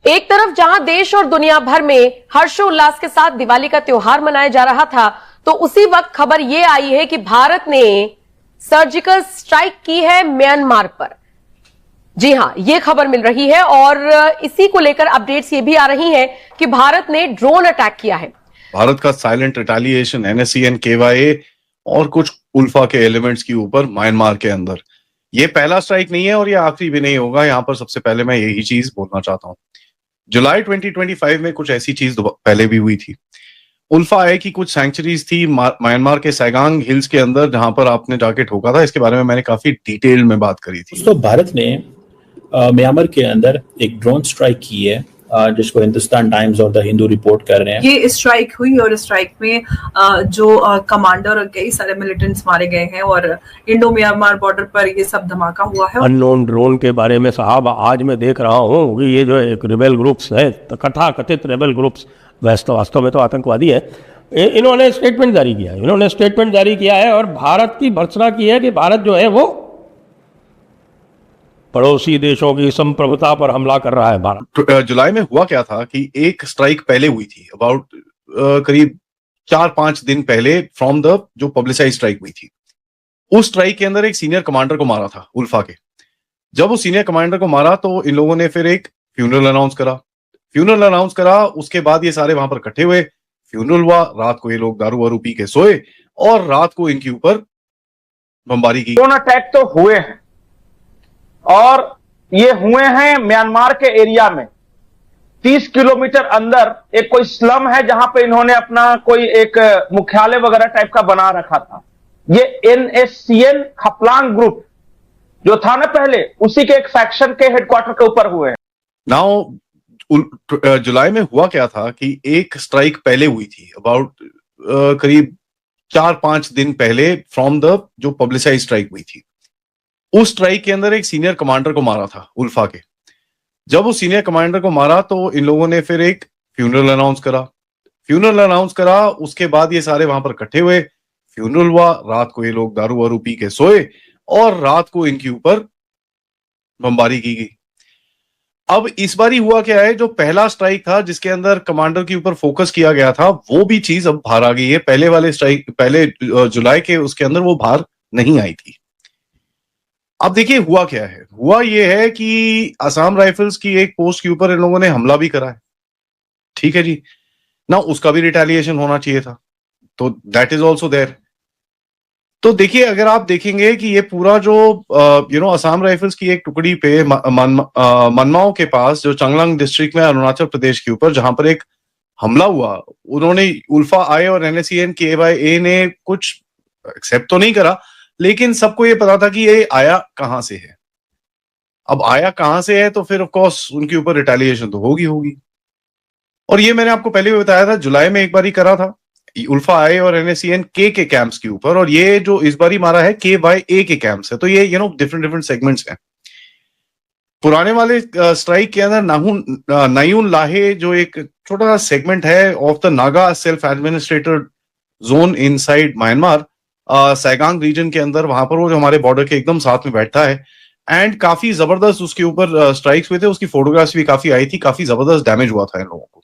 एक तरफ जहां देश और दुनिया भर में हर्षोल्लास के साथ दिवाली का त्योहार मनाया जा रहा था, तो उसी वक्त खबर यह आई है कि भारत ने सर्जिकल स्ट्राइक की है म्यांमार पर। जी हां, यह खबर मिल रही है और इसी को लेकर अपडेट्स ये भी आ रही हैं कि भारत ने ड्रोन अटैक किया है। भारत का साइलेंट रिटेलिएशन NSCN KYA और कुछ उल्फा के एलिमेंट्स के ऊपर म्यांमार के अंदर। ये पहला स्ट्राइक नहीं है और ये आखिरी भी नहीं होगा। यहां पर सबसे पहले मैं यही चीज बोलना चाहता हूं। जुलाई 2025 में कुछ ऐसी चीज पहले भी हुई थी। उल्फा आई की कुछ सैंक्चुरीज थी म्यांमार के सैगांग हिल्स के अंदर, जहां पर आपने जाके ठोका था। इसके बारे में मैंने काफी डिटेल में बात करी थी। तो भारत ने म्यांमार के अंदर एक ड्रोन स्ट्राइक की है, जिसको हिंदुस्तान टाइम्स और द हिंदू रिपोर्ट कर रहे हैं। ये स्ट्राइक हुई और स्ट्राइक में जो कमांडर और कई सारे मिलिटेंट्स मारे गए हैं और इंडो म्यांमार बॉर्डर पर ये सब धमाका हुआ है। अननोन ड्रोन के बारे में साहब आज मैं देख रहा हूँ कि ये जो एक रेबेल ग्रुप्स है, कथित रेबेल ग्रुप्स, वास्तव में तो आतंकवादी है, इन्होंने स्टेटमेंट जारी किया है और भारत की भर्त्सना की है कि भारत जो है वो पड़ोसी देशों की संप्रभुता पर हमला कर रहा है। भारत जुलाई में हुआ क्या था कि एक स्ट्राइक पहले हुई थी, अबाउट करीब 4-5 दिन पहले, फ्रॉम द जो पब्लिसाइज स्ट्राइक हुई थी। उस स्ट्राइक के अंदर एक सीनियर कमांडर को मारा था उल्फा के। जब उस सीनियर कमांडर को मारा तो इन लोगों ने फिर एक फ्यूनरल अनाउंस करा। उसके बाद ये सारे वहां पर इकट्ठे हुए, फ्यूनरल हुआ, रात को ये लोग दारू वारू पी के सोए और रात को इनके ऊपर बमबारी की। ड्रोन अटैक तो हुए हैं और ये हुए हैं म्यांमार के एरिया में। 30 किलोमीटर अंदर एक कोई स्लम है जहां पे इन्होंने अपना कोई एक मुख्यालय वगैरह टाइप का बना रखा था। ये NSCN खपलांग ग्रुप जो था ना पहले, उसी के एक फैक्शन के हेडक्वार्टर के ऊपर हुए हैं। नाउ जुलाई में हुआ क्या था कि एक स्ट्राइक पहले हुई थी, अबाउट करीब 4-5 दिन पहले, फ्रॉम द जो पब्लिसाइज स्ट्राइक हुई थी। उस स्ट्राइक के अंदर एक सीनियर कमांडर को मारा था उल्फा के। जब उस सीनियर कमांडर को मारा तो इन लोगों ने फिर एक फ्यूनरल अनाउंस करा। उसके बाद ये सारे वहां पर इकट्ठे हुए, फ्यूनरल हुआ, रात को ये लोग दारू वारू पी के सोए और रात को इनके ऊपर बमबारी की गई। अब इस बारी हुआ क्या है, जो पहला स्ट्राइक था जिसके अंदर कमांडर के ऊपर फोकस किया गया था, वो भी चीज अब बाहर आ गई है। पहले वाले स्ट्राइक, पहले जुलाई के उसके अंदर वो बाहर नहीं आई थी। अब देखिए हुआ क्या है। हुआ ये है कि असम राइफल्स की एक पोस्ट के ऊपर इन लोगों ने हमला भी करा है। ठीक है जी ना, उसका भी रिटेलिएशन होना चाहिए था, तो दैट इज ऑल्सो देयर। तो देखिए, अगर आप देखेंगे कि ये पूरा जो असम राइफल्स की एक टुकड़ी पे मनमाओ के पास, जो चांगलांग डिस्ट्रिक्ट में अरुणाचल प्रदेश के ऊपर, जहां पर एक हमला हुआ, उन्होंने उल्फा आई और NSCN KYA ने कुछ एक्सेप्ट तो नहीं करा, लेकिन सबको ये पता था कि ये आया कहां से है। अब आया कहां से है तो फिर ऑफ कोर्स उनके ऊपर रिटेलिएशन तो होगी। और ये मैंने आपको पहले भी बताया था, जुलाई में एक बार ही करा था उल्फा आई और NSCN के कैंप्स के ऊपर, और ये जो इस बार ही मारा है KYA के कैंप्स है। तो ये डिफरेंट सेगमेंट्स हैं। पुराने वाले स्ट्राइक के अंदर नायून लाहे, जो एक छोटा सा सेगमेंट है of the Naga self administered zone inside Myanmar, Sagaing region के अंदर, वहां पर वो जो हमारे बॉर्डर के एकदम साथ में बैठता है, एंड काफी जबरदस्त उसके ऊपर स्ट्राइक्स हुए थे। उसकी फोटोग्राफ्स भी काफी आई थी, काफी जबरदस्त डैमेज हुआ था इन लोगों को।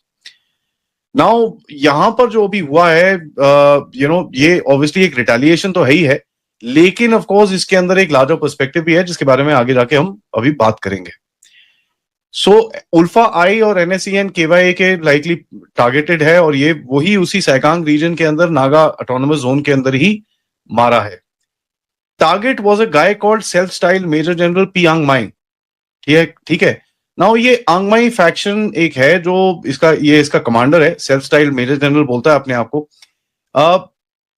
नाउ यहां पर जो अभी हुआ है, ये ऑब्वियसली एक रिटेलिएशन तो है ही है, लेकिन ऑफ कोर्स इसके अंदर एक लार्जर पर्सपेक्टिव भी है, जिसके बारे में आगे जाके हम अभी बात करेंगे। सो उल्फा आई और NSCN KYA के लाइकली टारगेटेड है, और ये वही उसी सैगांग रीजन के अंदर नागा ऑटोनोमस जोन के अंदर ही मारा है। Target was a guy called self style major general P Angmai. ठीक है। नाउ ये आंगमाई फैक्शन एक है जो इसका कमांडर है, सेल्फ स्टाइल मेजर जनरल बोलता है अपने आप को।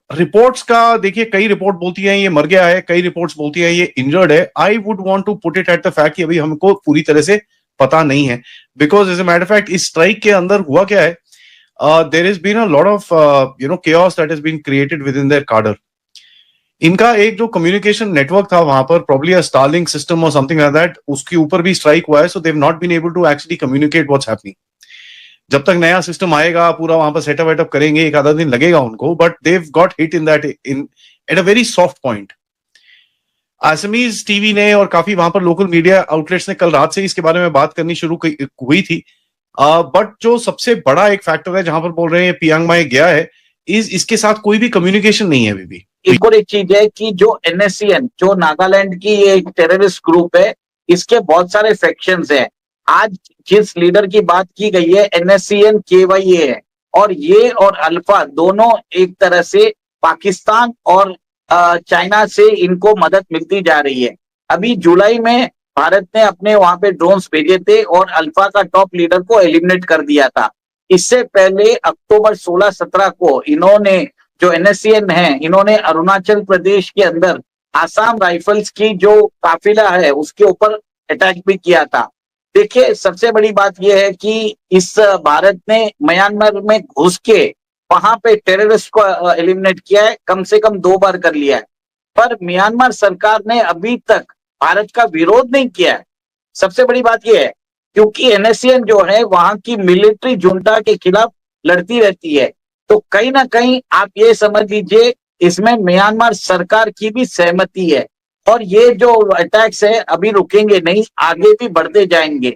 रिपोर्ट्स का देखिए, कई रिपोर्ट बोलती है ये मर गया है, कई रिपोर्ट्स बोलती है ये इंजर्ड है। I would want to put it at the fact कि अभी हमको पूरी तरह से पता नहीं है, because as a matter of fact इस स्ट्राइक के अंदर हुआ क्या है, there has been a lot of chaos that has been created within their cadre. इनका एक जो कम्युनिकेशन नेटवर्क था वहां पर, प्रॉब्ली अ स्टारलिंक सिस्टम और समथिंग लाइक दैट, उसके ऊपर भी स्ट्राइक हुआ है। So they have not been able to actually communicate what's happening. जब तक नया सिस्टम आएगा, पूरा वहां पर सेटअप वेटअप करेंगे, एक आधा दिन लगेगा उनको, but they got hit in that at a very soft point. Assamese TV ने और काफी वहां पर लोकल मीडिया आउटलेट्स ने कल रात से इसके बारे में बात करनी शुरू हुई थी बट जो सबसे बड़ा एक फैक्टर है जहां पर बोल रहे हैं पियांग माई गया है, इसके साथ कोई भी कम्युनिकेशन नहीं है अभी भी। एक और एक चीज है कि जो NSCN जो नागालैंड की एक टेररिस्ट ग्रुप है, इसके बहुत सारे फैक्शंस हैं। आज जिस लीडर की बात की गई है NSCN KYA है, और ये और अल्फा दोनों एक तरह से पाकिस्तान और चाइना से इनको मदद मिलती जा रही है। अभी जुलाई में भारत ने अपने वहां पे ड्रोन्स भेजे थे और अल्फा का टॉप लीडर को एलिमिनेट कर दिया था। इससे पहले अक्टूबर 16-17 को इन्होंने जो NSCN है, इन्होंने अरुणाचल प्रदेश के अंदर आसाम राइफल्स की जो काफिला है उसके ऊपर अटैक भी किया था। देखिए, सबसे बड़ी बात यह है कि इस भारत ने म्यांमार में घुस के वहां पे टेररिस्ट को एलिमिनेट किया है, कम से कम 2 बार कर लिया है, पर म्यांमार सरकार ने अभी तक भारत का विरोध नहीं किया है। सबसे बड़ी बात यह है क्योंकि NSCN जो है वहां की मिलिट्री जुंटा के खिलाफ लड़ती रहती है, तो कहीं ना कहीं आप ये समझ लीजिए इसमें म्यांमार सरकार की भी सहमति है, और ये जो अटैक्स है अभी रुकेंगे नहीं, आगे भी बढ़ते जाएंगे।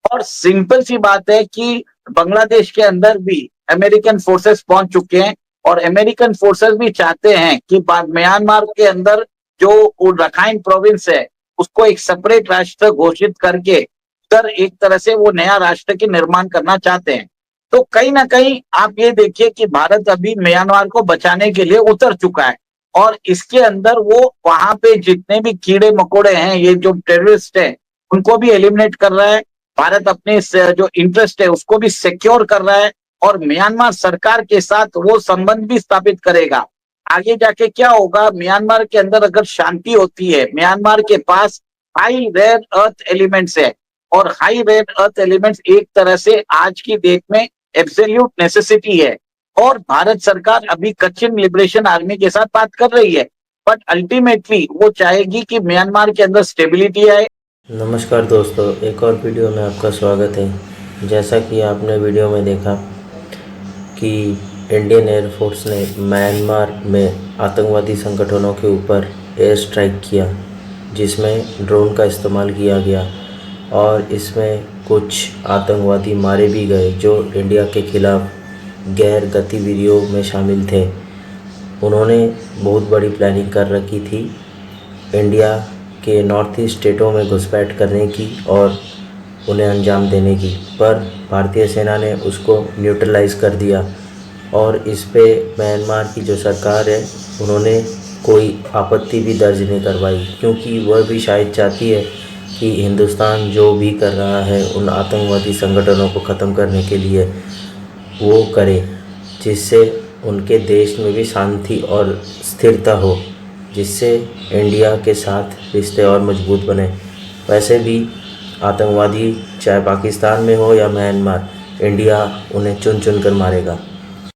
और सिंपल सी बात है कि बांग्लादेश के अंदर भी अमेरिकन फोर्सेस पहुंच चुके हैं, और अमेरिकन फोर्सेस भी चाहते हैं कि म्यांमार के अंदर जो रखाइन प्रोविंस है उसको एक सेपरेट राष्ट्र घोषित करके उधर एक तरह से वो नया राष्ट्र के निर्माण करना चाहते हैं। तो कहीं ना कहीं आप ये देखिए कि भारत अभी म्यांमार को बचाने के लिए उतर चुका है, और इसके अंदर वो वहां पे जितने भी कीड़े मकोड़े हैं, ये जो टेररिस्ट है, उनको भी एलिमिनेट कर रहा है। भारत अपने जो इंटरेस्ट है उसको भी सिक्योर कर रहा है, और म्यांमार सरकार के साथ वो संबंध भी स्थापित करेगा। आगे जाके क्या होगा, म्यांमार के अंदर अगर शांति होती है, म्यांमार के पास हाई रेयर अर्थ एलिमेंट्स है, और हाई रेयर अर्थ एलिमेंट्स एक तरह से आज की डेट में एब्सोल्यूट नेसेसिटी है, और भारत सरकार अभी कचिन लिबरेशन आर्मी के साथ बात कर रही है, बट अल्टीमेटली वो चाहेगी कि म्यांमार के अंदर स्टेबिलिटी आए। नमस्कार दोस्तों, एक और वीडियो में आपका स्वागत है। जैसा कि आपने वीडियो में देखा कि इंडियन एयरफोर्स ने म्यांमार में आतंकवादी संगठनों के ऊपर एयर स्ट्राइक किया, जिसमें ड्रोन का इस्तेमाल किया गया, और इसमें कुछ आतंकवादी मारे भी गए जो इंडिया के खिलाफ गैर गतिविधियों में शामिल थे। उन्होंने बहुत बड़ी प्लानिंग कर रखी थी इंडिया के नॉर्थ ईस्ट स्टेटों में घुसपैठ करने की और उन्हें अंजाम देने की, पर भारतीय सेना ने उसको न्यूट्रलाइज़ कर दिया। और इस पे म्यांमार की जो सरकार है उन्होंने कोई आपत्ति भी दर्ज नहीं करवाई, क्योंकि वह भी शायद चाहती है कि हिंदुस्तान जो भी कर रहा है उन आतंकवादी संगठनों को ख़त्म करने के लिए वो करे, जिससे उनके देश में भी शांति और स्थिरता हो, जिससे इंडिया के साथ रिश्ते और मजबूत बने। वैसे भी आतंकवादी चाहे पाकिस्तान में हो या म्यांमार, इंडिया उन्हें चुन चुन कर मारेगा।